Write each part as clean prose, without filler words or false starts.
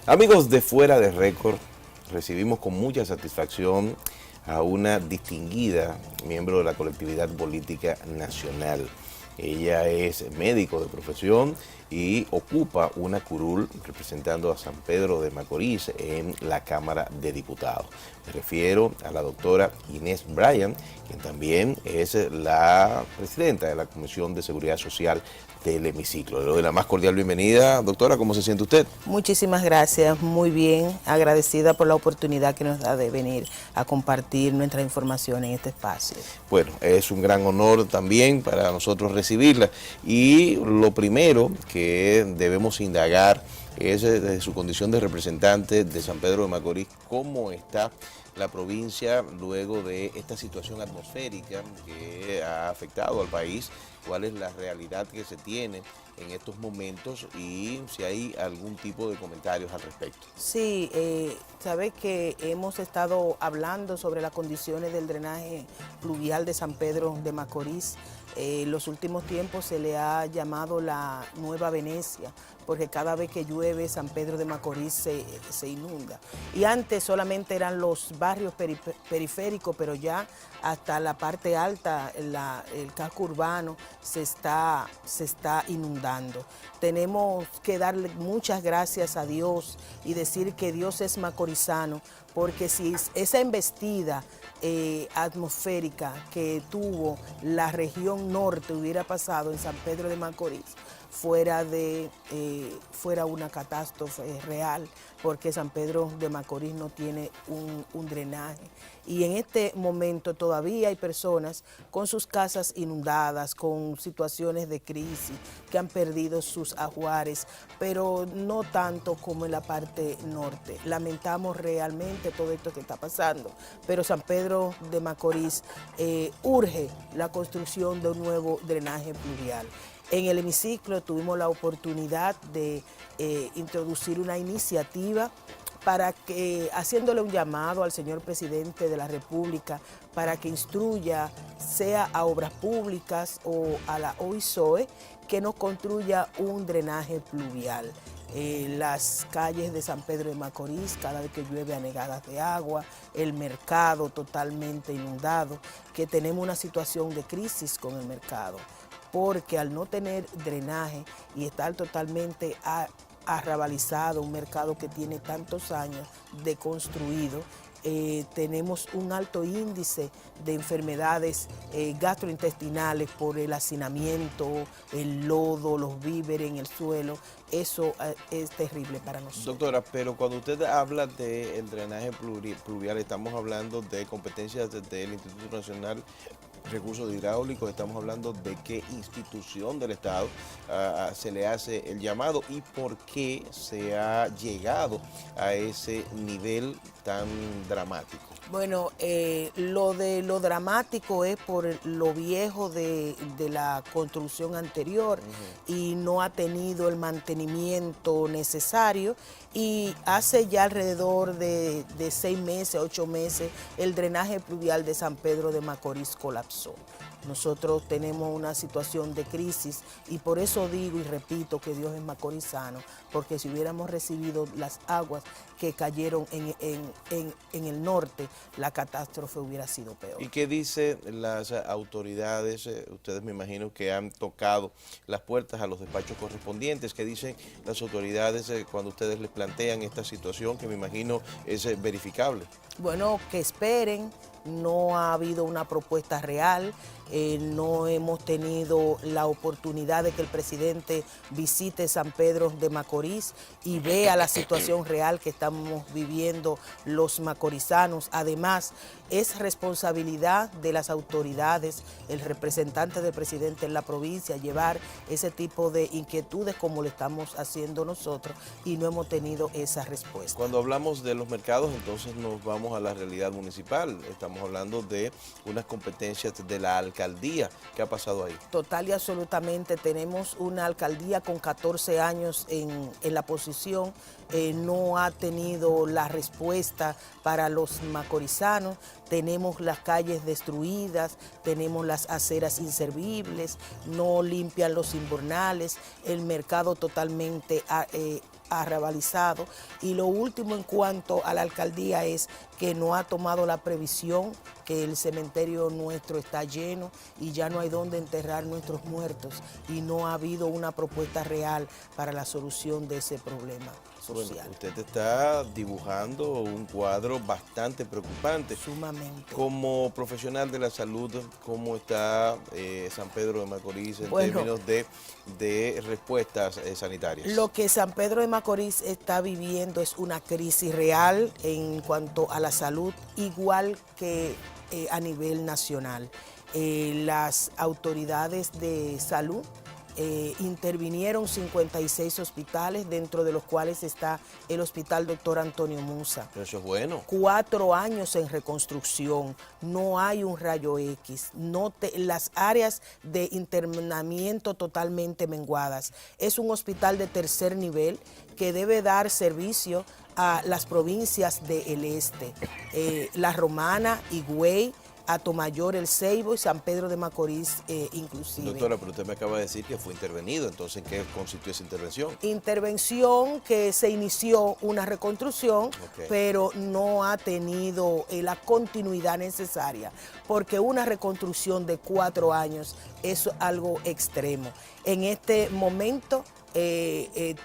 Amigos de Fuera de Récord, recibimos con mucha satisfacción a una distinguida miembro de la colectividad política nacional. Ella es médico de profesión y ocupa una curul representando a San Pedro de Macorís en la Cámara de Diputados. Me refiero a la doctora Inés Bryan, quien también es la presidenta de la Comisión de Seguridad Social del hemiciclo. Le doy la más cordial bienvenida. Doctora, ¿cómo se siente usted? Muchísimas gracias, muy bien, agradecida por la oportunidad que nos da de venir a compartir nuestra información en este espacio. Bueno, es un gran honor también para nosotros recibirla, y lo primero que debemos indagar es desde su condición de representante de San Pedro de Macorís, cómo está la provincia luego de esta situación atmosférica que ha afectado al país, cuál es la realidad que se tiene en estos momentos y si hay algún tipo de comentarios al respecto. Sí, sabes que hemos estado hablando sobre las condiciones del drenaje pluvial de San Pedro de Macorís. Los últimos tiempos se le ha llamado la Nueva Venecia, porque cada vez que llueve San Pedro de Macorís se inunda. Y antes solamente eran los barrios periféricos, pero ya hasta la parte alta, el casco urbano, se está inundando. Tenemos que darle muchas gracias a Dios y decir que Dios es macorizano, porque si esa embestida atmosférica que tuvo la región norte hubiera pasado en San Pedro de Macorís, fuera una catástrofe real, porque San Pedro de Macorís no tiene un drenaje. Y en este momento todavía hay personas con sus casas inundadas, con situaciones de crisis, que han perdido sus ajuares, pero no tanto como en la parte norte. Lamentamos realmente todo esto que está pasando, pero San Pedro de Macorís urge la construcción de un nuevo drenaje pluvial. En el hemiciclo tuvimos la oportunidad de introducir una iniciativa para que, haciéndole un llamado al señor presidente de la República para que instruya, sea a Obras Públicas o a la OISOE, que nos construya un drenaje pluvial. Las calles de San Pedro de Macorís, cada vez que llueve, anegadas de agua, el mercado totalmente inundado, que tenemos una situación de crisis con el mercado, porque al no tener drenaje y estar totalmente arrabalizado, un mercado que tiene tantos años de construido, tenemos un alto índice de enfermedades gastrointestinales por el hacinamiento, el lodo, los víveres en el suelo. Eso es terrible para nosotros. Doctora, pero cuando usted habla del drenaje pluvial, estamos hablando de competencias del Instituto Nacional Recursos Hidráulicos, estamos hablando de qué institución del Estado se le hace el llamado y por qué se ha llegado a ese nivel tan dramático. Bueno, lo dramático es por lo viejo de la construcción anterior y no ha tenido el mantenimiento necesario, y hace ya alrededor de 6 meses, 8 meses, el drenaje pluvial de San Pedro de Macorís colapsó. Nosotros tenemos una situación de crisis y por eso digo y repito que Dios es macorizano, porque si hubiéramos recibido las aguas que cayeron en el norte, la catástrofe hubiera sido peor. ¿Y qué dicen las autoridades? Ustedes me imagino que han tocado las puertas a los despachos correspondientes. ¿Qué dicen las autoridades cuando ustedes les plantean esta situación que me imagino es verificable? Bueno, que esperen. No ha habido una propuesta real, no hemos tenido la oportunidad de que el presidente visite San Pedro de Macorís y vea la situación real que estamos viviendo los macorizanos. Además, es responsabilidad de las autoridades, el representante del presidente en la provincia, llevar ese tipo de inquietudes como lo estamos haciendo nosotros, y no hemos tenido esa respuesta. Cuando hablamos de los mercados, entonces nos vamos a la realidad municipal. Estamos hablando de unas competencias de la alcaldía. ¿Qué ha pasado ahí? Total y absolutamente. Tenemos una alcaldía con 14 años en la posición, no ha tenido la respuesta para los macorizanos. Tenemos las calles destruidas, tenemos las aceras inservibles, no limpian los invernales, el mercado totalmente ha realizado. Y lo último en cuanto a la alcaldía es que no ha tomado la previsión, que el cementerio nuestro está lleno y ya no hay dónde enterrar nuestros muertos, y no ha habido una propuesta real para la solución de ese problema social. Bueno, usted está dibujando un cuadro bastante preocupante. Sumamente. Como profesional de la salud, ¿cómo está San Pedro de Macorís en términos de respuestas sanitarias? Lo que San Pedro de Macorís está viviendo es una crisis real en cuanto a la salud, igual que a nivel nacional. Las autoridades de salud intervinieron 56 hospitales, dentro de los cuales está el Hospital Dr. Antonio Musa. Pero eso es bueno. 4 años en reconstrucción, no hay un rayo X, las áreas de internamiento totalmente menguadas. Es un hospital de tercer nivel que debe dar servicio a las provincias del este, La Romana, Higüey, Atomayor, El Ceibo y San Pedro de Macorís inclusive. Doctora, pero usted me acaba de decir que fue intervenido, entonces ¿en qué consistió esa intervención? Intervención que se inició una reconstrucción, pero no ha tenido la continuidad necesaria, porque una reconstrucción de 4 años es algo extremo. En este momento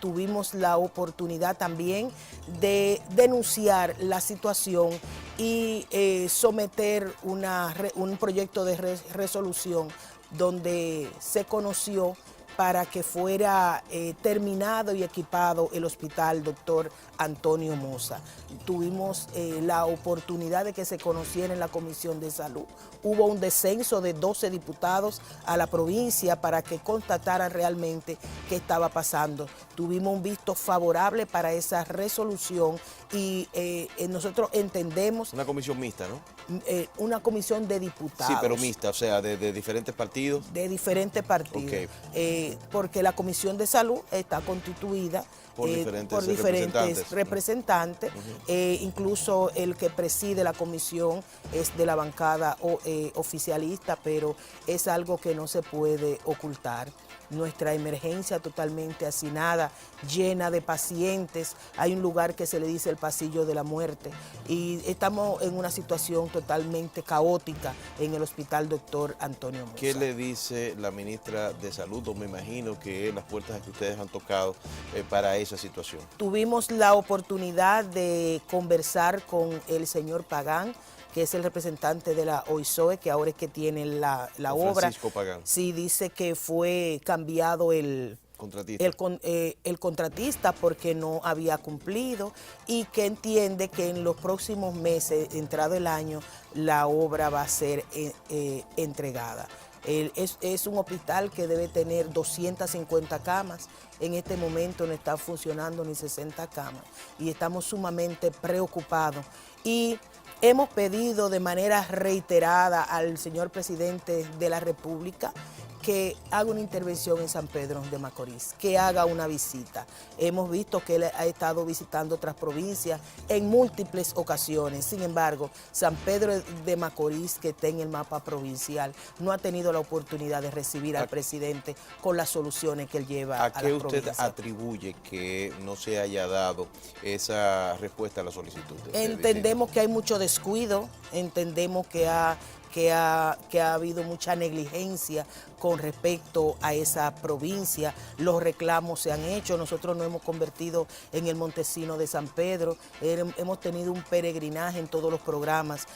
tuvimos la oportunidad también de denunciar la situación y someter un proyecto de resolución donde se conoció para que fuera terminado y equipado el Hospital Dr. Antonio Musa. Tuvimos la oportunidad de que se conociera en la Comisión de Salud. Hubo un descenso de 12 diputados a la provincia para que constataran realmente qué estaba pasando. Tuvimos un visto favorable para esa resolución y nosotros entendemos... Una comisión mixta, ¿no? Una comisión de diputados. Sí, pero mixta, o sea, de diferentes partidos. De diferentes partidos. Porque la Comisión de Salud está constituida por diferentes representantes. Incluso el que preside la comisión es de la bancada oficialista, pero es algo que no se puede ocultar. Nuestra emergencia totalmente hacinada, llena de pacientes. Hay un lugar que se le dice el pasillo de la muerte y estamos en una situación totalmente caótica en el Hospital Dr. Antonio Musa. ¿Qué le dice la ministra de Salud? O me imagino que las puertas que ustedes han tocado para esa situación. Tuvimos la oportunidad de conversar con el señor Pagán, que es el representante de la OISOE, que ahora es que tiene la obra. Francisco Pagán. Sí, dice que fue cambiado el contratista porque no había cumplido y que entiende que en los próximos meses, entrado el año, la obra va a ser entregada. Es un hospital que debe tener 250 camas. En este momento no está funcionando ni 60 camas y estamos sumamente preocupados. Y hemos pedido de manera reiterada al señor presidente de la República que haga una intervención en San Pedro de Macorís, que haga una visita. Hemos visto que él ha estado visitando otras provincias en múltiples ocasiones. Sin embargo, San Pedro de Macorís, que está en el mapa provincial, no ha tenido la oportunidad de recibir al presidente con las soluciones que él lleva a la provincia. ¿A qué usted atribuye que no se haya dado esa respuesta a la solicitud? Entendemos que hay mucho descuido, entendemos que ha habido mucha negligencia con respecto a esa provincia. Los reclamos se han hecho, nosotros nos hemos convertido en el Montesino de San Pedro, hemos tenido un peregrinaje en todos los programas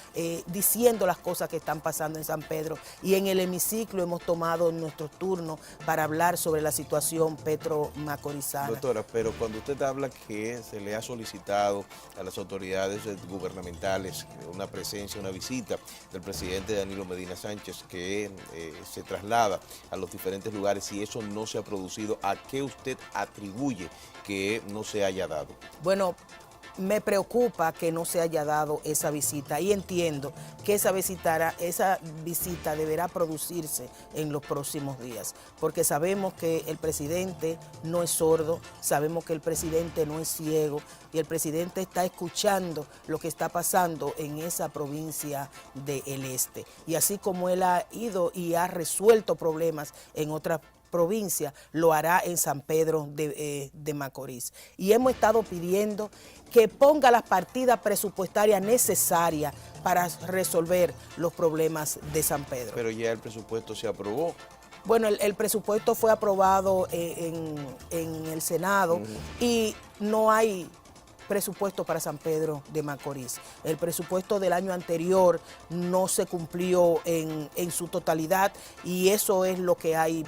diciendo las cosas que están pasando en San Pedro, y en el hemiciclo hemos tomado nuestros turnos para hablar sobre la situación petro-macorizana. Doctora, pero cuando usted habla que se le ha solicitado a las autoridades gubernamentales una presencia, una visita del presidente Danilo Medina Sánchez, que se traslada a los diferentes lugares, y eso no se ha producido, ¿a qué usted atribuye que no se haya dado? Bueno, me preocupa que no se haya dado esa visita y entiendo que esa visita deberá producirse en los próximos días, porque sabemos que el presidente no es sordo, sabemos que el presidente no es ciego y el presidente está escuchando lo que está pasando en esa provincia del este. Y así como él ha ido y ha resuelto problemas en otras provincia, lo hará en San Pedro de Macorís. Y hemos estado pidiendo que ponga las partidas presupuestarias necesarias para resolver los problemas de San Pedro. Pero ya el presupuesto se aprobó. Bueno, el presupuesto fue aprobado en el Senado y no hay presupuesto para San Pedro de Macorís. El presupuesto del año anterior no se cumplió en su totalidad y eso es lo que hay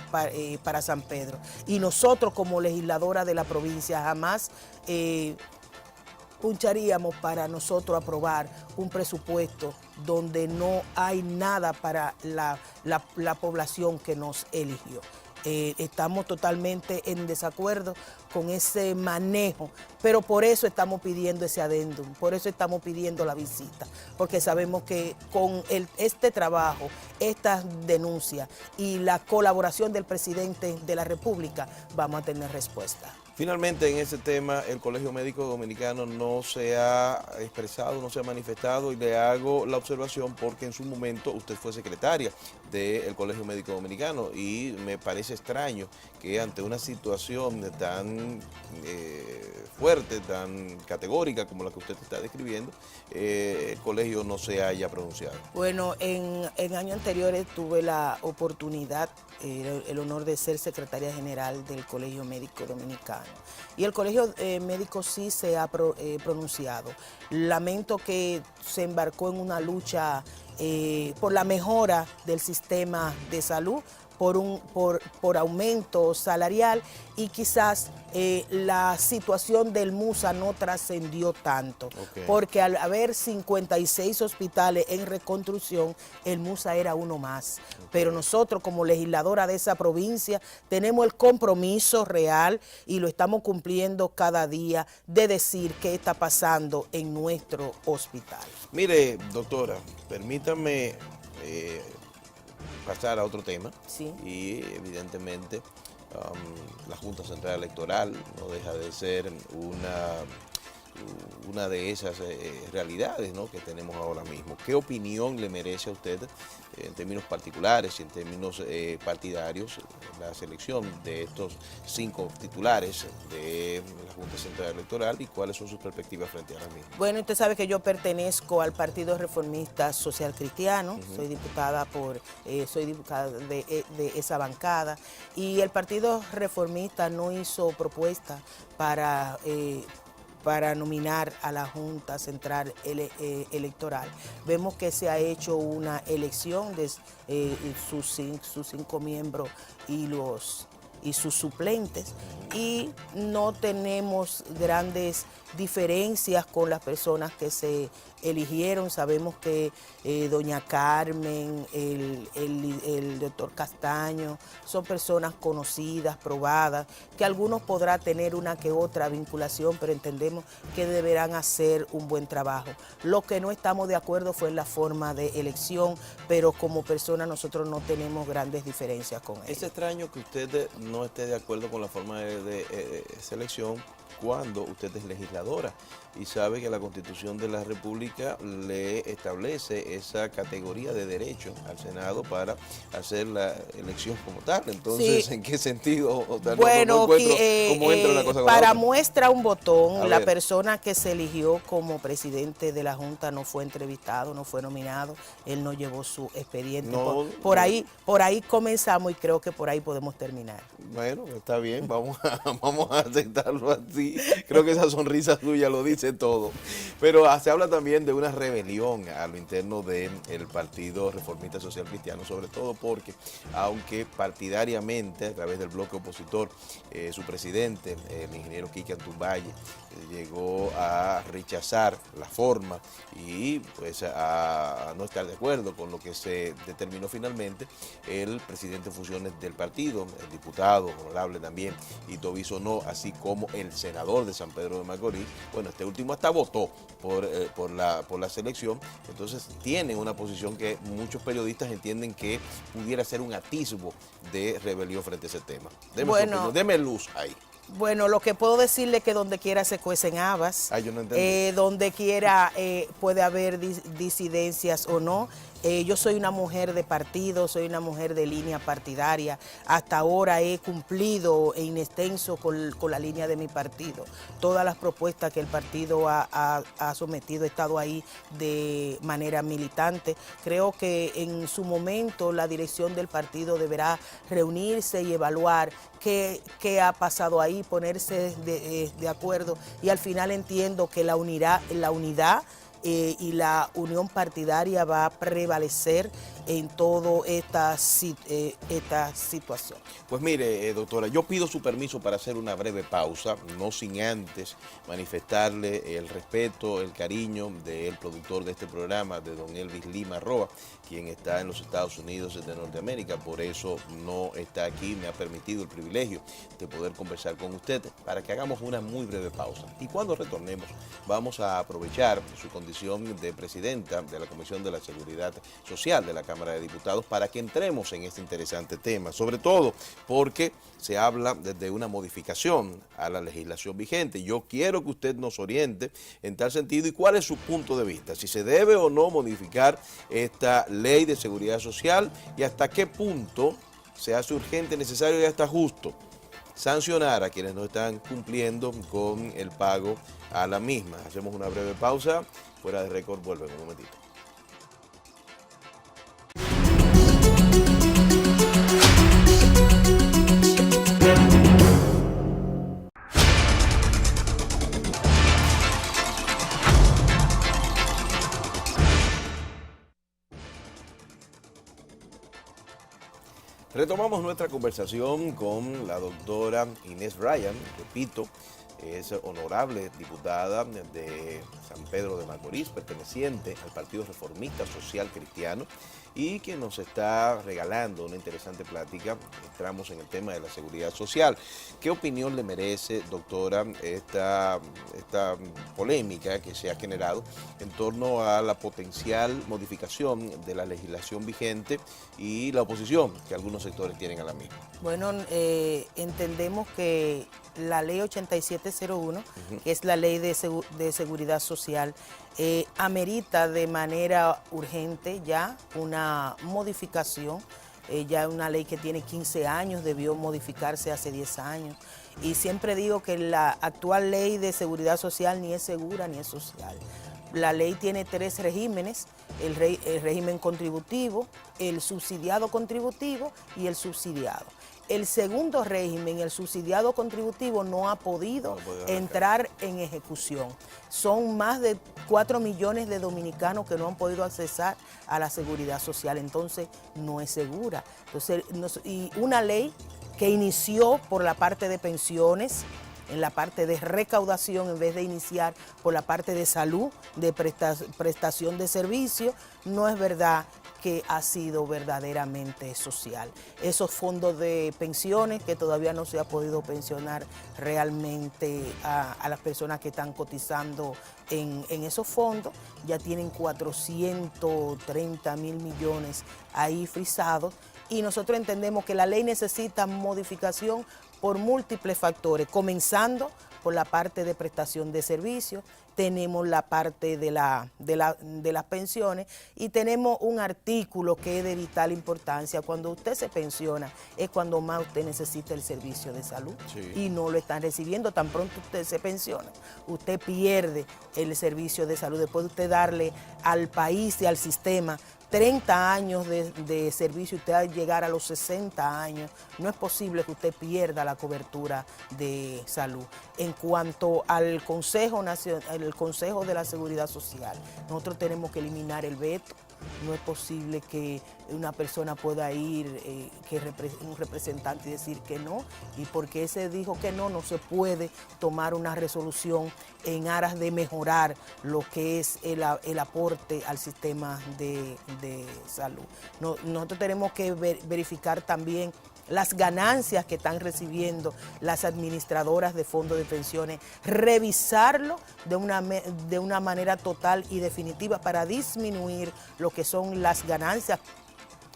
para San Pedro. Y nosotros como legisladora de la provincia jamás puncharíamos para nosotros aprobar un presupuesto donde no hay nada para la población que nos eligió. Estamos totalmente en desacuerdo con ese manejo, pero por eso estamos pidiendo ese adendum, por eso estamos pidiendo la visita, porque sabemos que con este trabajo, estas denuncias y la colaboración del presidente de la República, vamos a tener respuesta. Finalmente, en ese tema, el Colegio Médico Dominicano no se ha expresado, no se ha manifestado, y le hago la observación porque en su momento usted fue secretaria del Colegio Médico Dominicano y me parece extraño que ante una situación tan fuerte, tan categórica como la que usted está describiendo, el colegio no se haya pronunciado. Bueno, en años anteriores tuve la oportunidad, el honor de ser secretaria general del Colegio Médico Dominicano. Y el Colegio Médico sí se ha pronunciado. Lamento que se embarcó en una lucha por la mejora del sistema de salud, por aumento salarial, y quizás la situación del MUSA no trascendió tanto, porque al haber 56 hospitales en reconstrucción, el MUSA era uno más. Pero nosotros como legisladora de esa provincia tenemos el compromiso real y lo estamos cumpliendo cada día de decir qué está pasando en nuestro hospital. Mire, doctora, permítame pasar a otro tema. Sí. Y evidentemente la Junta Central Electoral no deja de ser una de esas realidades, ¿no?, que tenemos ahora mismo. ¿Qué opinión le merece a usted en términos particulares y en términos partidarios la selección de estos 5 titulares de la Junta Central Electoral y cuáles son sus perspectivas frente a la misma? Bueno, usted sabe que yo pertenezco al Partido Reformista Social Cristiano, soy diputada de esa bancada, y el Partido Reformista no hizo propuesta para nominar a la Junta Central Electoral. Vemos que se ha hecho una elección de sus 5 miembros y sus suplentes, y no tenemos grandes diferencias con las personas que se eligieron. Sabemos que doña Carmen, el doctor Castaño, son personas conocidas, probadas, que algunos podrán tener una que otra vinculación, pero entendemos que deberán hacer un buen trabajo. Lo que no estamos de acuerdo fue en la forma de elección, pero como persona nosotros no tenemos grandes diferencias con ellos. Es extraño que usted no esté de acuerdo con la forma de selección cuando usted es legisladora y sabe que la Constitución de la República le establece esa categoría de derecho al Senado para hacer la elección como tal. Entonces, sí. ¿En qué sentido? Bueno, no encuentro cómo entra una cosa con para la otra. muestra un botón, la persona que se eligió como presidente de la Junta no fue entrevistado, no fue nominado, él no llevó su expediente. No, por ahí comenzamos y creo que por ahí podemos terminar. Bueno, está bien, vamos a aceptarlo así. Creo que esa sonrisa suya lo dice todo. Pero se habla también de una rebelión a lo interno del Partido Reformista Social Cristiano, sobre todo porque, aunque partidariamente, a través del bloque opositor, su presidente, el ingeniero Quique Antumbaye, llegó a rechazar la forma y pues a no estar de acuerdo con lo que se determinó finalmente, el presidente en funciones del partido, el diputado honorable también, Ito Bisonó, así como el senador de San Pedro de Macorís, bueno, este último hasta votó por la selección. Entonces tienen una posición que muchos periodistas entienden que pudiera ser un atisbo de rebelión frente a ese tema. Deme luz ahí. Bueno, lo que puedo decirle es que donde quiera se cuecen habas, yo no entendí. donde quiera puede haber disidencias o no. Yo soy una mujer de partido, soy una mujer de línea partidaria. Hasta ahora he cumplido en extenso con la línea de mi partido. Todas las propuestas que el partido ha sometido he estado ahí de manera militante. Creo que en su momento la dirección del partido deberá reunirse y evaluar qué ha pasado ahí, ponerse de acuerdo, y al final entiendo que la unidad y la unión partidaria va a prevalecer en toda esta situación. Pues mire, doctora, yo pido su permiso para hacer una breve pausa, no sin antes manifestarle el respeto, el cariño del productor de este programa, de don Elvis Lima Roa, quien está en los Estados Unidos de Norteamérica, por eso no está aquí, me ha permitido el privilegio de poder conversar con usted, para que hagamos una muy breve pausa. Y cuando retornemos, vamos a aprovechar su condición de presidenta de la Comisión de la Seguridad Social de la Cámara de Diputados para que entremos en este interesante tema, sobre todo porque se habla de una modificación a la legislación vigente. Yo quiero que usted nos oriente en tal sentido y cuál es su punto de vista, si se debe o no modificar esta ley de seguridad social y hasta qué punto se hace urgente, necesario y hasta justo sancionar a quienes no están cumpliendo con el pago a la misma. Hacemos una breve pausa. Fuera de récord, vuelve en un momentito. Retomamos nuestra conversación con la doctora Inés Ryan, repito, es honorable diputada de San Pedro de Macorís, perteneciente al Partido Reformista Social Cristiano, y que nos está regalando una interesante plática. Entramos en el tema de la seguridad social. ¿Qué opinión le merece, doctora, esta polémica que se ha generado en torno a la potencial modificación de la legislación vigente y la oposición que algunos sectores tienen a la misma? Bueno, entendemos que la ley 8701, que es la ley de seguridad social, amerita de manera urgente ya una modificación. Ya una ley que tiene 15 años, debió modificarse hace 10 años. Y siempre digo que la actual ley de seguridad social ni es segura ni es social. La ley tiene 3 regímenes, el régimen contributivo, el subsidiado contributivo y el subsidiado. El segundo régimen, el subsidiado contributivo, no ha podido entrar en ejecución. Son más de 4 millones de dominicanos que no han podido accesar a la seguridad social, entonces no es segura. Entonces, y una ley que inició por la parte de pensiones, en la parte de recaudación, en vez de iniciar por la parte de salud, de prestación de servicios, no es verdad que ha sido verdaderamente social. Esos fondos de pensiones que todavía no se ha podido pensionar realmente a las personas que están cotizando en esos fondos, ya tienen 430 mil millones ahí frisados, y nosotros entendemos que la ley necesita modificación por múltiples factores, comenzando por la parte de prestación de servicios, tenemos la parte de las pensiones, y tenemos un artículo que es de vital importancia. Cuando usted se pensiona es cuando más usted necesita el servicio de salud, sí, y no lo están recibiendo. Tan pronto usted se pensiona, usted pierde el servicio de salud. Después de usted darle al país y al sistema 30 años de servicio, usted al llegar a los 60 años, no es posible que usted pierda la cobertura de salud. En cuanto al Consejo de la Seguridad Social, nosotros tenemos que eliminar el veto. No es posible que una persona pueda ir, un representante, y decir que no, y porque ese dijo que no, no se puede tomar una resolución en aras de mejorar lo que es el aporte al sistema de salud. Nosotros tenemos que verificar también las ganancias que están recibiendo las administradoras de fondos de pensiones, revisarlo de una manera total y definitiva para disminuir lo que son las ganancias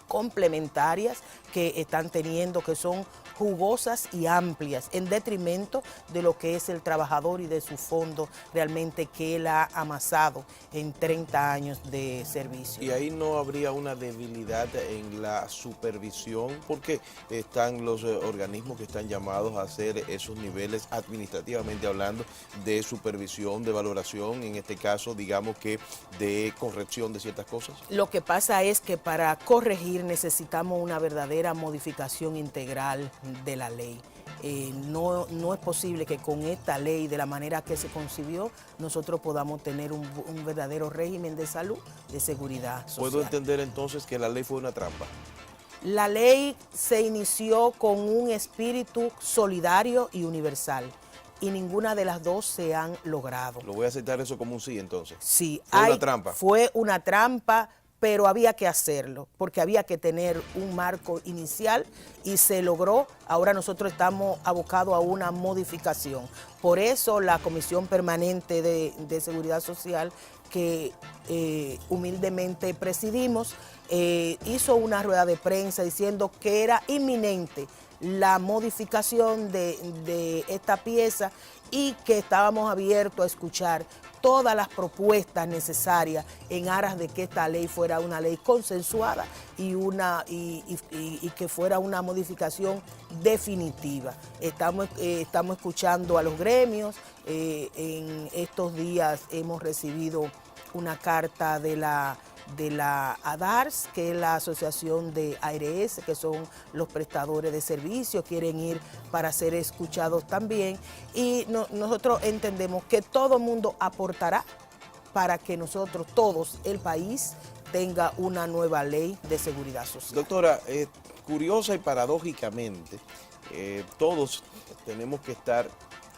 complementarias que están teniendo, que son jugosas y amplias, en detrimento de lo que es el trabajador y de su fondo realmente que él ha amasado en 30 años de servicio. Y ahí no habría una debilidad en la supervisión, porque están los organismos que están llamados a hacer esos niveles administrativamente hablando de supervisión, de valoración, en este caso digamos que de corrección de ciertas cosas. Lo que pasa es que para corregir necesitamos una verdadera modificación integral de la ley. No es posible que con esta ley, de la manera que se concibió, nosotros podamos tener un verdadero régimen de salud, de seguridad social. ¿Puedo entender entonces que la ley fue una trampa? La ley se inició con un espíritu solidario y universal, y ninguna de las dos se han logrado. Lo voy a aceptar eso como un sí entonces. Sí, ¿Fue una trampa? Fue una trampa, pero había que hacerlo, porque había que tener un marco inicial y se logró. Ahora nosotros estamos abocados a una modificación. Por eso la Comisión Permanente de Seguridad Social, que humildemente presidimos, hizo una rueda de prensa diciendo que era inminente la modificación de esta pieza y que estábamos abiertos a escuchar todas las propuestas necesarias en aras de que esta ley fuera una ley consensuada y que fuera una modificación definitiva. Estamos escuchando a los gremios. En estos días hemos recibido una carta de la ADARS, que es la asociación de ARS, que son los prestadores de servicios, quieren ir para ser escuchados también. Y nosotros entendemos que todo el mundo aportará para que nosotros, todos, el país, tenga una nueva ley de seguridad social. Doctora, curiosa y paradójicamente, todos tenemos que estar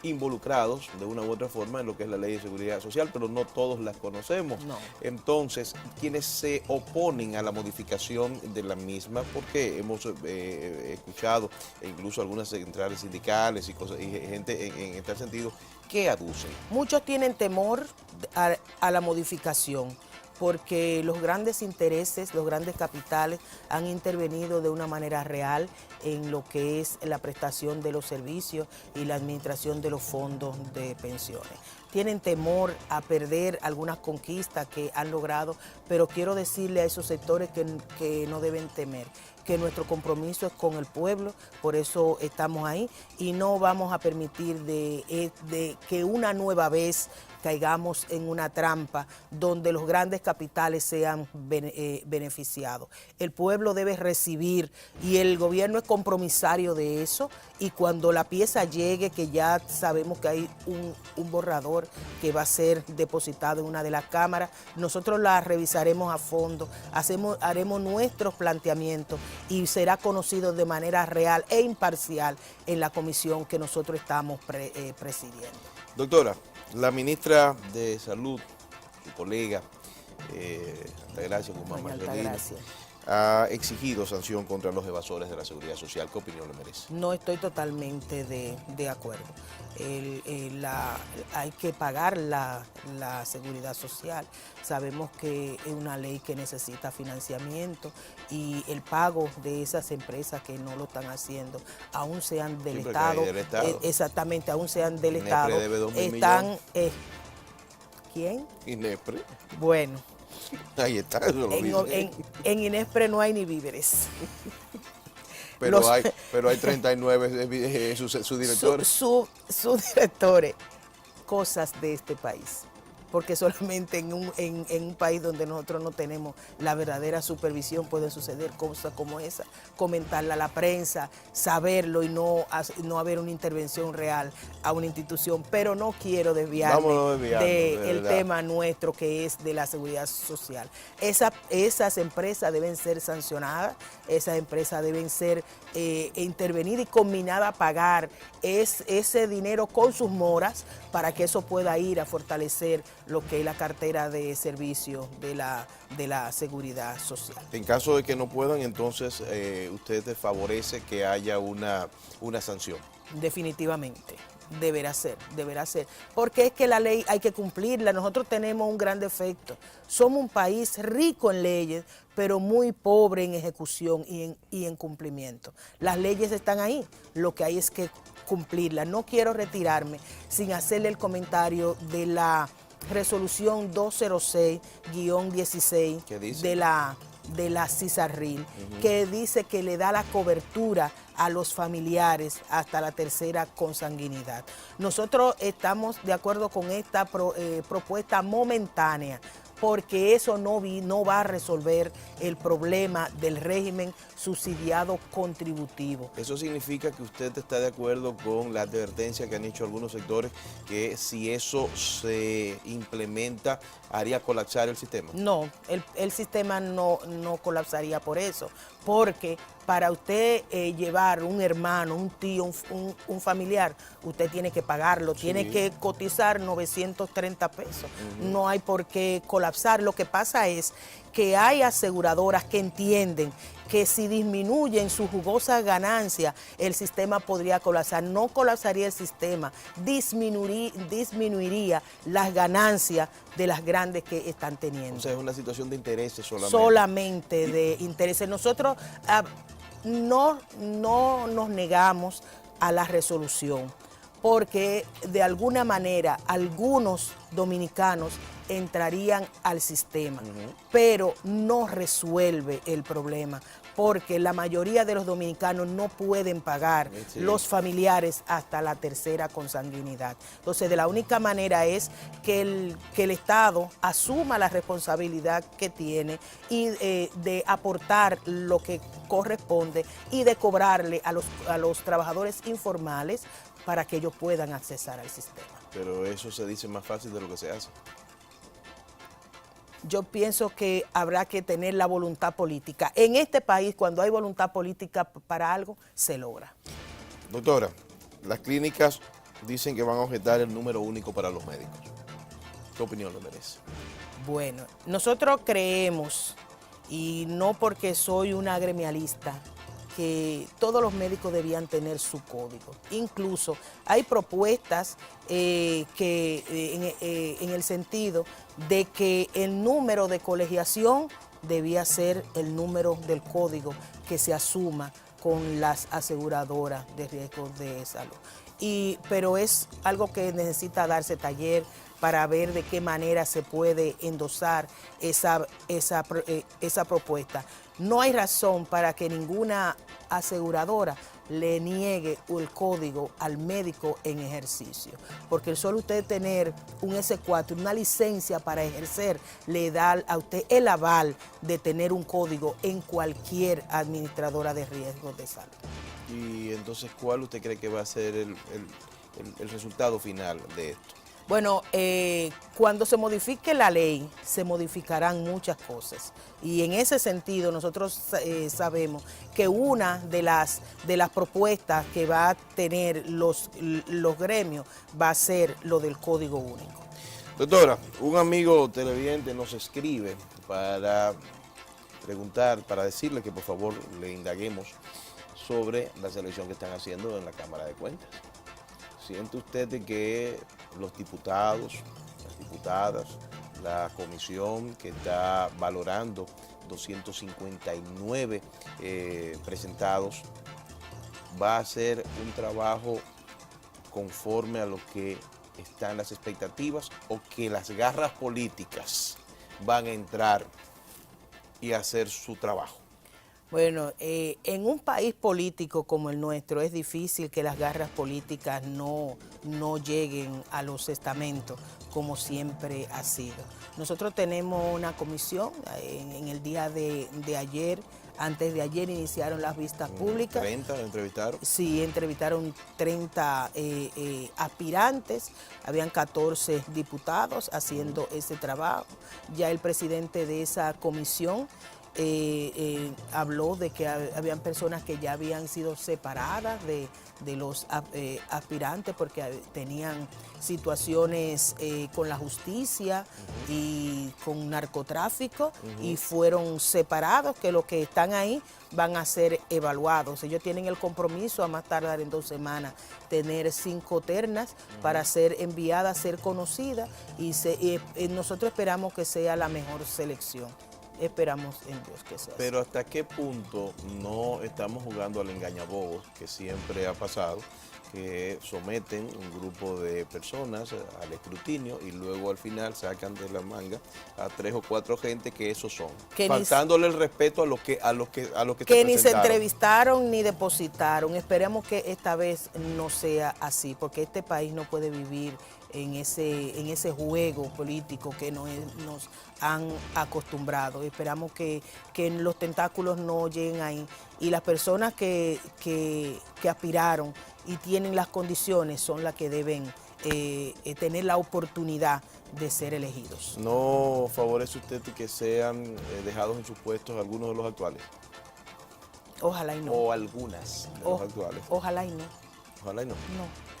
involucrados de una u otra forma en lo que es la ley de seguridad social, pero no todos las conocemos. No. Entonces, quienes se oponen a la modificación de la misma, porque hemos escuchado incluso algunas centrales sindicales y gente en tal sentido, ¿qué aducen? Muchos tienen temor a la modificación, porque los grandes intereses, los grandes capitales han intervenido de una manera real en lo que es la prestación de los servicios y la administración de los fondos de pensiones. Tienen temor a perder algunas conquistas que han logrado, pero quiero decirle a esos sectores que no deben temer, que nuestro compromiso es con el pueblo, por eso estamos ahí y no vamos a permitir de que una nueva vez caigamos en una trampa donde los grandes capitales sean beneficiados. El pueblo debe recibir y el gobierno es compromisario de eso, y cuando la pieza llegue, que ya sabemos que hay un borrador que va a ser depositado en una de las cámaras, nosotros la revisaremos a fondo, haremos nuestros planteamientos y será conocido de manera real e imparcial en la comisión que nosotros estamos presidiendo. Doctora, la ministra de Salud, su colega, Altagracia Guzmán Marcelino, ha exigido sanción contra los evasores de la seguridad social. ¿Qué opinión le merece? No estoy totalmente de acuerdo. Hay que pagar la seguridad social. Sabemos que es una ley que necesita financiamiento y el pago de esas empresas que no lo están haciendo, aún sean del Estado, exactamente, aún sean del Estado, debe 2.000 están... millones. ¿Quién? INESPRE. Bueno. Ahí está, eso lo en INESPRE no hay ni víveres. Pero hay 39 sus directores. Sus directores, cosas de este país. Porque solamente en un país donde nosotros no tenemos la verdadera supervisión pueden suceder cosas como esa, comentarla a la prensa, saberlo y no haber una intervención real a una institución. Pero no quiero desviarme del tema nuestro, que es de la seguridad social. Esas empresas deben ser sancionadas, esas empresas deben ser intervenidas y combinadas a pagar ese dinero con sus moras para que eso pueda ir a fortalecer lo que es la cartera de servicios de la seguridad social. En caso de que no puedan, entonces usted favorece que haya una sanción. Definitivamente. deberá ser, porque es que la ley hay que cumplirla. Nosotros tenemos un gran defecto, somos un país rico en leyes, pero muy pobre en ejecución y en cumplimiento. Las leyes están ahí, lo que hay es que cumplirlas. No quiero retirarme sin hacerle el comentario de la resolución 206-16 de la CISARRIL, que dice que le da la cobertura a los familiares hasta la tercera consanguinidad. Nosotros estamos de acuerdo con esta propuesta momentánea, porque eso no va a resolver el problema del régimen subsidiado contributivo. ¿Eso significa que usted está de acuerdo con la advertencia que han hecho algunos sectores, que si eso se implementa haría colapsar el sistema? No, el sistema no colapsaría por eso, porque para usted llevar un hermano, un tío, un familiar, usted tiene que pagarlo, sí, tiene que cotizar 930 pesos. No hay por qué colapsar. Lo que pasa es que hay aseguradoras que entienden que si disminuyen su jugosa ganancia, el sistema podría colapsar. No colapsaría el sistema, disminuiría las ganancias de las grandes que están teniendo. O sea, es una situación de intereses solamente. Solamente de intereses. Nosotros no nos negamos a la resolución, porque de alguna manera algunos dominicanos entrarían al sistema, pero no resuelve el problema, porque la mayoría de los dominicanos no pueden pagar los familiares hasta la tercera consanguinidad. Entonces, de la única manera es que el Estado asuma la responsabilidad que tiene y de aportar lo que corresponde y de cobrarle a los trabajadores informales para que ellos puedan accesar al sistema. Pero eso se dice más fácil de lo que se hace. Yo pienso que habrá que tener la voluntad política. En este país, cuando hay voluntad política para algo, se logra. Doctora, las clínicas dicen que van a objetar el número único para los médicos. ¿Qué opinión le merece? Bueno, nosotros creemos, y no porque soy una gremialista, que todos los médicos debían tener su código. Incluso hay propuestas en el sentido de que el número de colegiación debía ser el número del código que se asuma con las aseguradoras de riesgos de salud. Pero es algo que necesita darse taller para ver de qué manera se puede endosar esa propuesta. No hay razón para que ninguna aseguradora le niegue el código al médico en ejercicio, porque el solo usted tener un S4, una licencia para ejercer, le da a usted el aval de tener un código en cualquier administradora de riesgos de salud. Y entonces, ¿cuál usted cree que va a ser el resultado final de esto? Bueno, cuando se modifique la ley, se modificarán muchas cosas. Y en ese sentido, nosotros sabemos que una de las propuestas que va a tener los gremios va a ser lo del Código Único. Doctora, un amigo televidente nos escribe para preguntar, para decirle que por favor le indaguemos sobre la selección que están haciendo en la Cámara de Cuentas. ¿Siente usted de que los diputados, las diputadas, la comisión que está valorando 259 presentados, va a hacer un trabajo conforme a lo que están las expectativas, o que las garras políticas van a entrar y hacer su trabajo? Bueno, en un país político como el nuestro es difícil que las garras políticas no lleguen a los estamentos, como siempre ha sido. Nosotros tenemos una comisión, en el día de ayer, antes de ayer iniciaron las vistas públicas. ¿30 entrevistaron? Sí, entrevistaron 30 aspirantes, habían 14 diputados haciendo ese trabajo. Ya el presidente de esa comisión habló de que habían personas que ya habían sido separadas de los aspirantes porque tenían situaciones con la justicia y con narcotráfico y fueron separados, que los que están ahí van a ser evaluados. Ellos tienen el compromiso a más tardar en 2 semanas tener 5 ternas para ser enviadas, ser conocidas y nosotros esperamos que sea la mejor selección. Esperamos en Dios que sea así. Pero ¿hasta qué punto no estamos jugando al engañabobos que siempre ha pasado, que someten un grupo de personas al escrutinio y luego al final sacan de la manga a 3 o 4 gente que esos son, faltándole el respeto a los que ni se entrevistaron ni depositaron? Esperemos que esta vez no sea así, porque este país no puede vivir en ese juego político que nos han acostumbrado. Esperamos que los tentáculos no lleguen ahí y las personas que aspiraron y tienen las condiciones son las que deben tener la oportunidad de ser elegidos. ¿No favorece usted que sean dejados en sus puestos algunos de los actuales? Ojalá y no. O algunas de los actuales. Ojalá y no. Ojalá y no. No.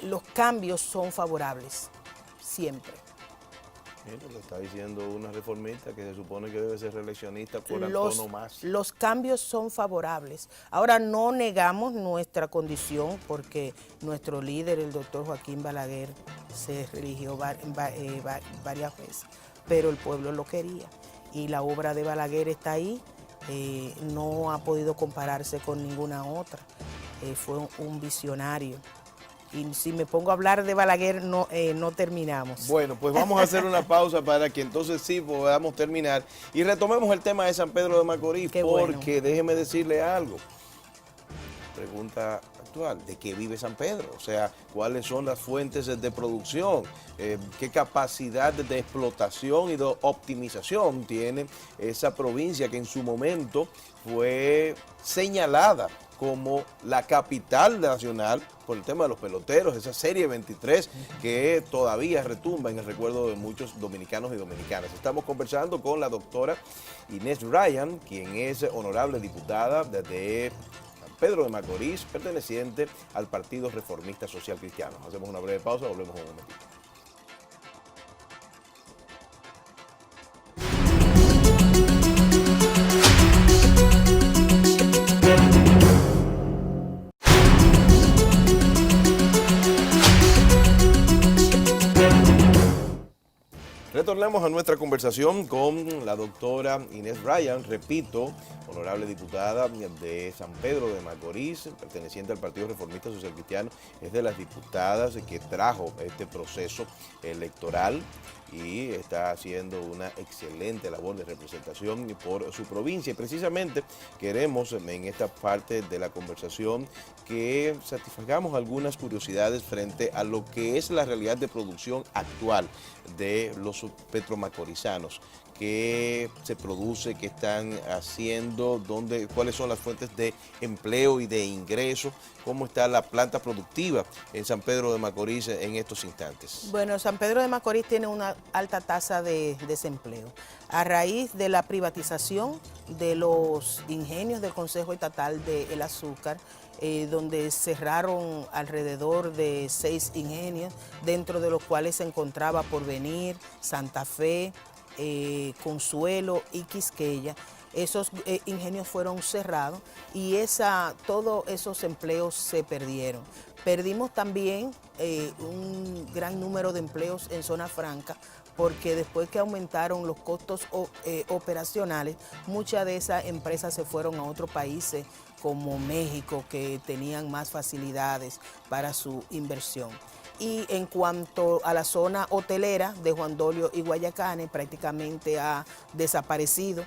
Los cambios son favorables, siempre. Mira, lo está diciendo una reformista que se supone que debe ser reeleccionista por antonomasia. Los cambios son favorables. Ahora no negamos nuestra condición porque nuestro líder, el doctor Joaquín Balaguer, se religió varias veces, pero el pueblo lo quería y la obra de Balaguer está ahí, no ha podido compararse con ninguna otra. Fue un visionario. Y si me pongo a hablar de Balaguer, no terminamos. Bueno, pues vamos a hacer una pausa para que entonces sí podamos terminar y retomemos el tema de San Pedro de Macorís, porque déjeme decirle algo. Pregunta actual, ¿de qué vive San Pedro? O sea, ¿cuáles son las fuentes de producción? ¿Qué capacidad de explotación y de optimización tiene esa provincia que en su momento fue señalada como la capital nacional por el tema de los peloteros, esa serie 23 que todavía retumba en el recuerdo de muchos dominicanos y dominicanas? Estamos conversando con la doctora Inés Ryan, quien es honorable diputada de San Pedro de Macorís, perteneciente al Partido Reformista Social Cristiano. Hacemos una breve pausa, volvemos en un momentito. Retornemos a nuestra conversación con la doctora Inés Ryan, repito, honorable diputada de San Pedro de Macorís, perteneciente al Partido Reformista Social Cristiano, es de las diputadas que trajo este proceso electoral y está haciendo una excelente labor de representación por su provincia. Y precisamente queremos en esta parte de la conversación que satisfagamos algunas curiosidades frente a lo que es la realidad de producción actual de los petromacorizanos. ¿Qué se produce? ¿Qué están haciendo? ¿Cuáles son las fuentes de empleo y de ingresos? ¿Cómo está la planta productiva en San Pedro de Macorís en estos instantes? Bueno, San Pedro de Macorís tiene una alta tasa de desempleo. A raíz de la privatización de los ingenios del Consejo Estatal del Azúcar, donde cerraron alrededor de 6 ingenios, dentro de los cuales se encontraba Porvenir, Santa Fe, Consuelo y Quisqueya. Esos ingenios fueron cerrados y todos esos empleos se perdieron. Perdimos también un gran número de empleos en zona franca, porque después que aumentaron los costos operacionales, muchas de esas empresas se fueron a otros países como México, que tenían más facilidades para su inversión. Y en cuanto a la zona hotelera de Juan Dolio y Guayacane, prácticamente ha desaparecido.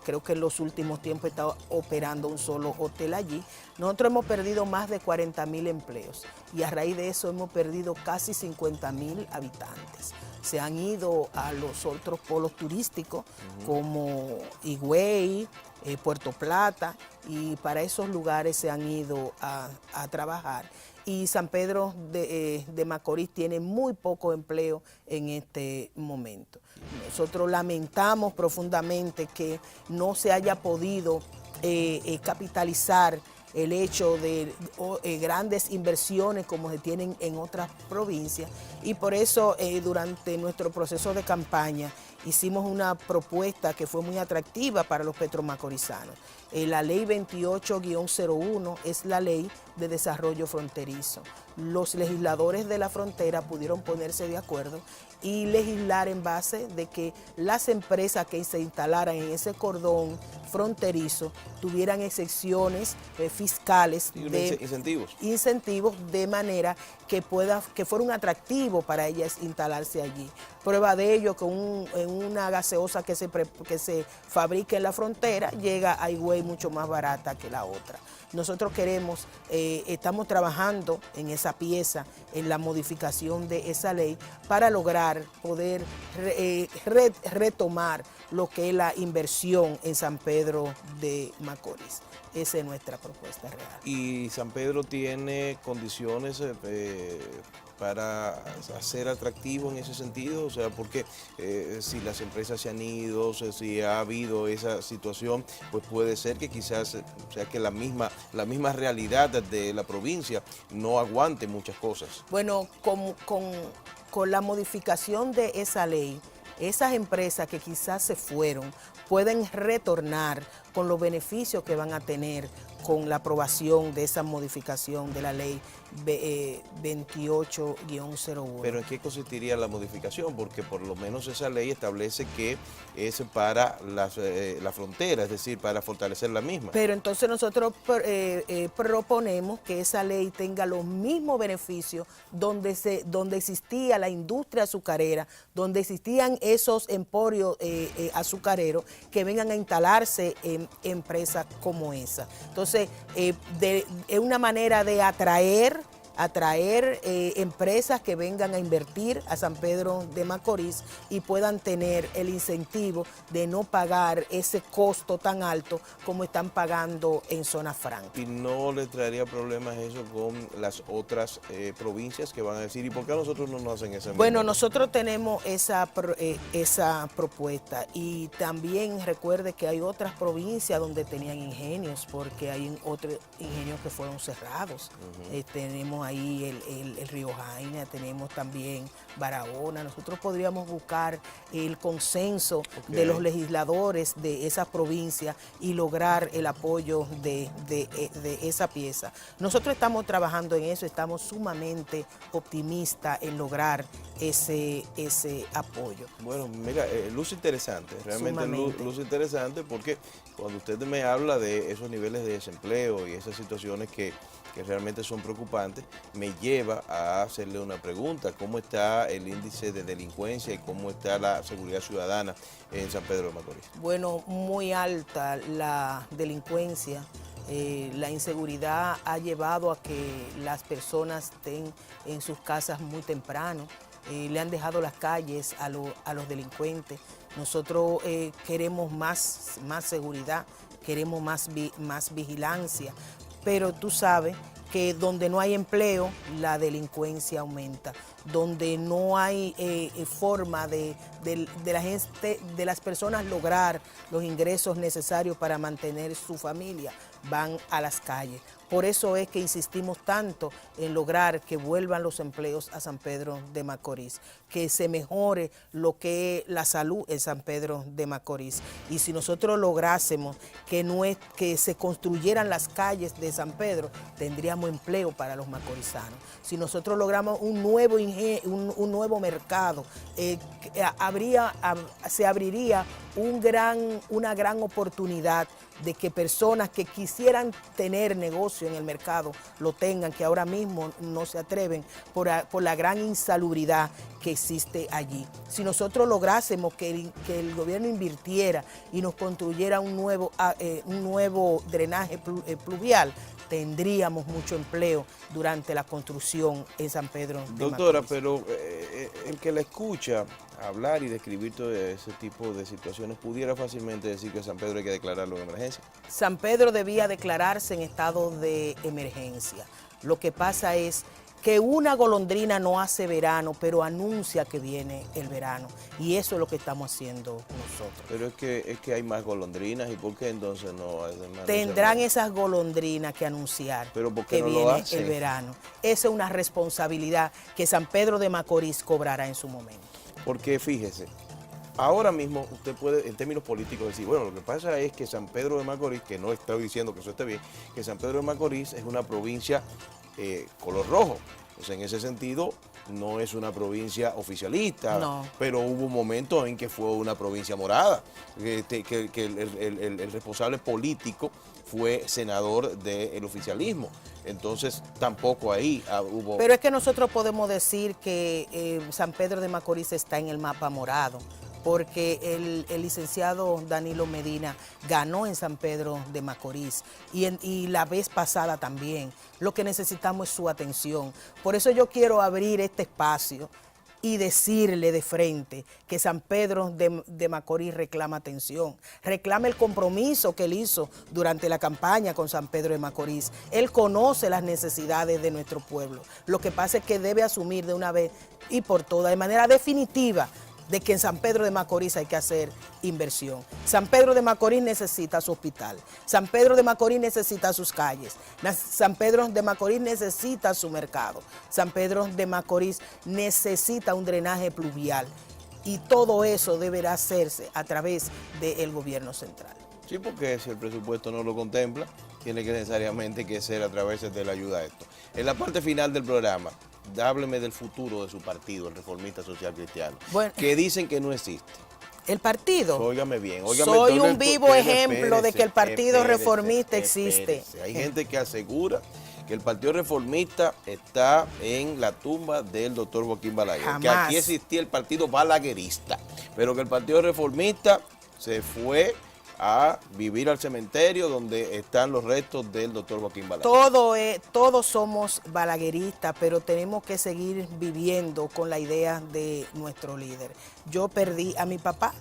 Creo que en los últimos tiempos está operando un solo hotel allí. Nosotros hemos perdido más de 40.000 empleos y a raíz de eso hemos perdido casi 50.000 habitantes. Se han ido a los otros polos turísticos como Higüey, Puerto Plata, y para esos lugares se han ido a trabajar. y San Pedro de Macorís tiene muy poco empleo en este momento. Nosotros lamentamos profundamente que no se haya podido capitalizar el hecho de grandes inversiones como se tienen en otras provincias, y por eso durante nuestro proceso de campaña hicimos una propuesta que fue muy atractiva para los petromacorizanos. La ley 28-01 es la ley de desarrollo fronterizo. Los legisladores de la frontera pudieron ponerse de acuerdo y legislar en base de que las empresas que se instalaran en ese cordón fronterizo tuvieran excepciones fiscales de incentivos de manera que fuera un atractivo para ellas instalarse allí. Prueba de ello que en una gaseosa que se fabrica en la frontera llega a Higüey mucho más barata que la otra. Nosotros estamos trabajando en esa pieza, en la modificación de esa ley para lograr poder retomar lo que es la inversión en San Pedro de Macorís. Esa es nuestra propuesta real. ¿Y San Pedro tiene condiciones para ser atractivo en ese sentido? O sea, porque si las empresas se han ido, o sea, si ha habido esa situación, pues puede ser que quizás sea que la misma realidad de la provincia no aguante muchas cosas. Bueno, con la modificación de esa ley, esas empresas que quizás se fueron pueden retornar con los beneficios que van a tener con la aprobación de esa modificación de la ley 28-01. ¿Pero en qué consistiría la modificación? Porque por lo menos esa ley establece que es para la frontera, es decir, para fortalecer la misma. Pero entonces nosotros proponemos que esa ley tenga los mismos beneficios donde existía la industria azucarera, donde existían esos emporios azucareros, que vengan a instalarse en empresas como esa. Entonces, es una manera de atraer empresas que vengan a invertir a San Pedro de Macorís y puedan tener el incentivo de no pagar ese costo tan alto como están pagando en zona franca. ¿Y no le traería problemas eso con las otras provincias que van a decir, ¿y por qué a nosotros no nos hacen ese mismo? Bueno, nosotros tenemos esa propuesta, y también recuerde que hay otras provincias donde tenían ingenios, porque hay otros ingenios que fueron cerrados. Tenemos ahí el Río Jaina, tenemos también Barahona. Nosotros podríamos buscar el consenso de los legisladores de esa provincia y lograr el apoyo de esa pieza. Nosotros estamos trabajando en eso, estamos sumamente optimistas en lograr ese apoyo. Bueno, mira, luce interesante, realmente luce interesante, porque cuando usted me habla de esos niveles de desempleo y esas situaciones que realmente son preocupantes, me lleva a hacerle una pregunta: ¿cómo está el índice de delincuencia y cómo está la seguridad ciudadana en San Pedro de Macorís? Bueno, muy alta la delincuencia. La inseguridad ha llevado a que las personas estén en sus casas muy temprano. Le han dejado las calles a los delincuentes. Nosotros queremos más seguridad, queremos más vigilancia, pero tú sabes que donde no hay empleo, la delincuencia aumenta. Donde no hay forma de las personas lograr los ingresos necesarios para mantener su familia, van a las calles. Por eso es que insistimos tanto en lograr que vuelvan los empleos a San Pedro de Macorís, que se mejore lo que es la salud en San Pedro de Macorís. Y si nosotros lográsemos que se construyeran las calles de San Pedro, tendríamos empleo para los macorizanos. Si nosotros logramos un nuevo mercado, se abriría una gran oportunidad de que personas que quisieran tener negocio en el mercado lo tengan, que ahora mismo no se atreven por la gran insalubridad que existe allí. Si nosotros lográsemos que el gobierno invirtiera y nos construyera un nuevo drenaje pluvial, tendríamos mucho empleo durante la construcción en San Pedro de Macorís. Doctora, pero el que la escucha hablar y describir todo ese tipo de situaciones pudiera fácilmente decir que San Pedro hay que declararlo en emergencia. San Pedro debía declararse en estado de emergencia. Lo que pasa es que una golondrina no hace verano, pero anuncia que viene el verano. Y eso es lo que estamos haciendo nosotros. Pero es que hay más golondrinas, ¿y por qué entonces no hay más? Tendrán esas golondrinas que anunciar que no viene el verano. Esa es una responsabilidad que San Pedro de Macorís cobrará en su momento. Porque fíjese, ahora mismo usted puede, en términos políticos, decir, bueno, lo que pasa es que San Pedro de Macorís, que no estoy diciendo que eso esté bien, que San Pedro de Macorís es una provincia color rojo. Pues en ese sentido no es una provincia oficialista, no. Pero hubo un momento en que fue una provincia morada, que el responsable político fue senador del oficialismo. Entonces tampoco ahí hubo... Pero es que nosotros podemos decir que San Pedro de Macorís está en el mapa morado, porque el licenciado Danilo Medina ganó en San Pedro de Macorís y la vez pasada también. Lo que necesitamos es su atención. Por eso yo quiero abrir este espacio y decirle de frente que San Pedro de Macorís reclama atención, reclama el compromiso que él hizo durante la campaña con San Pedro de Macorís. Él conoce las necesidades de nuestro pueblo. Lo que pasa es que debe asumir de una vez y por todas, de manera definitiva, de que en San Pedro de Macorís hay que hacer inversión. San Pedro de Macorís necesita su hospital, San Pedro de Macorís necesita sus calles, San Pedro de Macorís necesita su mercado, San Pedro de Macorís necesita un drenaje pluvial y todo eso deberá hacerse a través del gobierno central. Sí, porque si el presupuesto no lo contempla, tiene que necesariamente que ser a través de la ayuda a esto. En la parte final del programa, hábleme del futuro de su partido, el Reformista Social Cristiano, que dicen que no existe. El partido. Óigame bien. Soy un vivo ejemplo de que el Partido Reformista existe. Hay gente que asegura que el Partido Reformista está en la tumba del doctor Joaquín Balaguer. Jamás. Que aquí existía el Partido Balaguerista, pero que el Partido Reformista se fue a vivir al cementerio donde están los restos del doctor Joaquín Balaguer. Todos somos balagueristas, pero tenemos que seguir viviendo con la idea de nuestro líder. Yo perdí a mi papá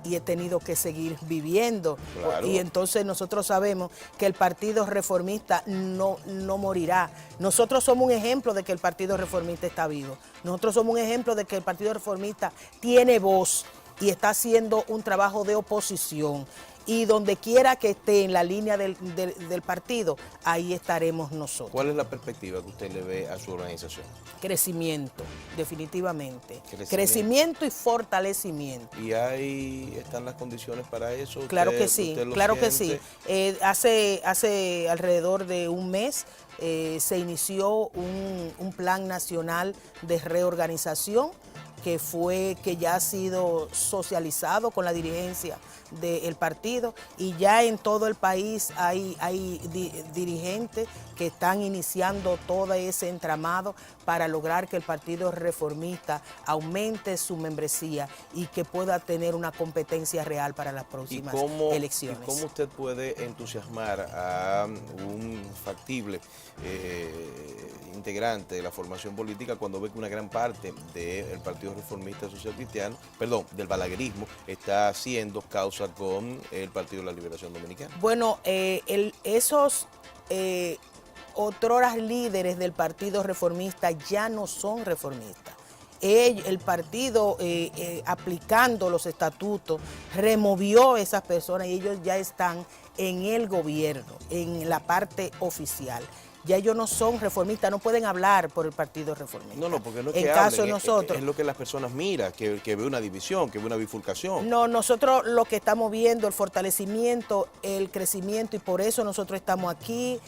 y he tenido que seguir viviendo. Claro. Y entonces nosotros sabemos que el Partido Reformista no morirá. Nosotros somos un ejemplo de que el Partido Reformista está vivo. Nosotros somos un ejemplo de que el Partido Reformista tiene voz y está haciendo un trabajo de oposición. Y donde quiera que esté en la línea del partido, ahí estaremos nosotros. ¿Cuál es la perspectiva que usted le ve a su organización? Crecimiento, definitivamente. Crecimiento y fortalecimiento. ¿Y ahí están las condiciones para eso? Claro que sí, claro que sí. Hace alrededor de un mes se inició un plan nacional de reorganización que ya ha sido socializado con la dirigencia del partido y ya en todo el país hay dirigentes que están iniciando todo ese entramado para lograr que el Partido Reformista aumente su membresía y que pueda tener una competencia real para las próximas elecciones. ¿Y cómo usted puede entusiasmar a un factible integrante de la formación política cuando ve que una gran parte del Partido Reformista Social Cristiano, del balaguerismo, está haciendo causa con el Partido de la Liberación Dominicana? Bueno, esos otroras líderes del Partido Reformista ya no son reformistas. El partido, aplicando los estatutos, removió a esas personas y ellos ya están en el gobierno, en la parte oficial. Ya ellos no son reformistas, no pueden hablar por el Partido Reformista. No, porque no es en que caso hablen, nosotros, es lo que las personas miran, que ve una división, que ve una bifurcación. No, nosotros lo que estamos viendo, el fortalecimiento, el crecimiento, y por eso nosotros estamos aquí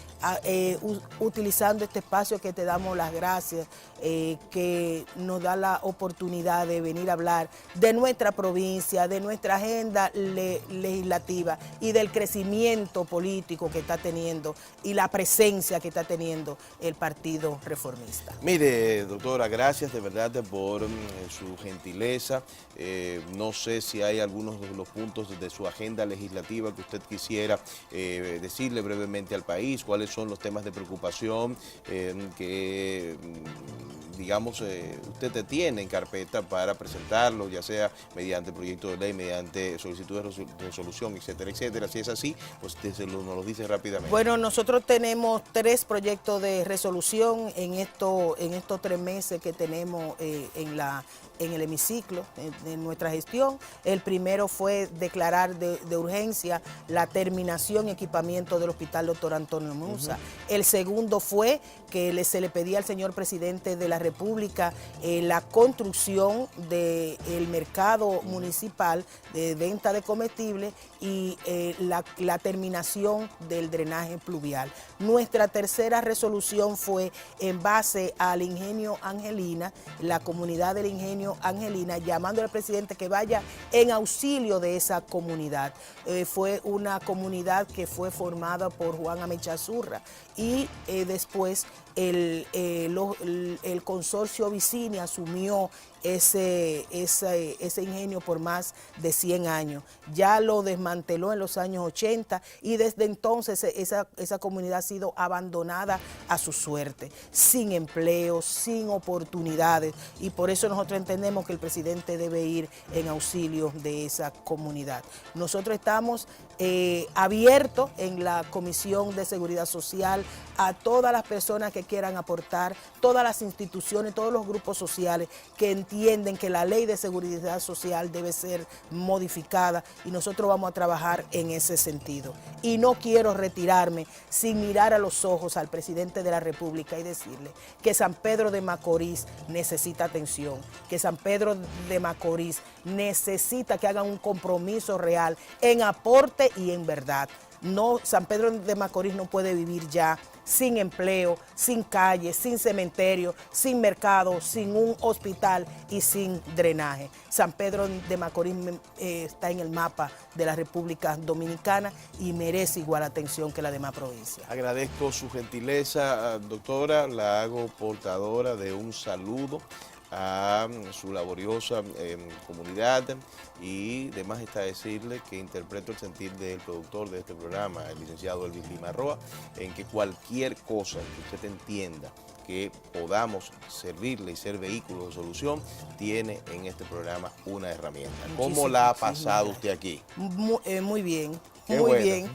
utilizando este espacio que te damos las gracias, que nos da la oportunidad de venir a hablar de nuestra provincia, de nuestra agenda legislativa y del crecimiento político que está teniendo y la presencia que está teniendo el Partido Reformista. Mire, doctora, gracias de verdad por su gentileza. No sé si hay algunos de los puntos de su agenda legislativa que usted quisiera decirle brevemente al país, cuáles son los temas de preocupación que digamos, usted te tiene en carpeta para presentarlo, ya sea mediante proyecto de ley, mediante solicitud de resolución, etcétera, etcétera. Si es así, pues nos lo dice rápidamente. Bueno, nosotros tenemos 3 proyectos de resolución en estos 3 meses que tenemos en el hemiciclo, en nuestra gestión. El primero fue declarar de urgencia la terminación y equipamiento del Hospital Dr. Antonio Musa. El segundo fue que se le pedía al señor presidente de la República la construcción del mercado municipal de venta de comestibles y la terminación del drenaje pluvial. Nuestra tercera resolución fue en base al Ingenio Angelina, la comunidad del Ingenio Angelina, llamando al presidente que vaya en auxilio de esa comunidad. Fue una comunidad que fue formada por Juan Amechazurra y después el consorcio Vicini asumió ese ingenio por más de 100 años. Ya lo desmanteló en los años 80 y desde entonces esa comunidad ha sido abandonada a su suerte, sin empleo, sin oportunidades, y por eso nosotros entendemos que el presidente debe ir en auxilio de esa comunidad. Nosotros estamos abiertos en la Comisión de Seguridad Social a todas las personas que quieran aportar, todas las instituciones, todos los grupos sociales que entienden que la ley de seguridad social debe ser modificada, y nosotros vamos a trabajar en ese sentido. Y no quiero retirarme sin mirar a los ojos al presidente de la República y decirle que San Pedro de Macorís necesita atención, que San Pedro de Macorís necesita que hagan un compromiso real en aporte y en verdad. No, San Pedro de Macorís no puede vivir ya sin empleo, sin calle, sin cementerio, sin mercado, sin un hospital y sin drenaje. San Pedro de Macorís está en el mapa de la República Dominicana y merece igual atención que la demás provincias. Agradezco su gentileza, doctora, la hago portadora de un saludo a su laboriosa comunidad, y demás está decirle que interpreto el sentir del productor de este programa, el licenciado Elvis Lima Roa, en que cualquier cosa que usted entienda que podamos servirle y ser vehículo de solución, tiene en este programa una herramienta. ¿Cómo la ha pasado usted aquí? Muy bien. Qué muy bueno. bien.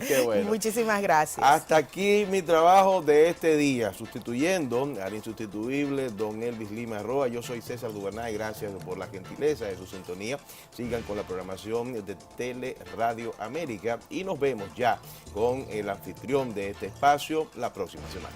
Qué bueno. Muchísimas gracias. Hasta aquí mi trabajo de este día, sustituyendo al insustituible don Elvis Lima Roa. Yo soy César Duvernay, gracias por la gentileza de su sintonía. Sigan con la programación de Teleradio América y nos vemos ya con el anfitrión de este espacio la próxima semana.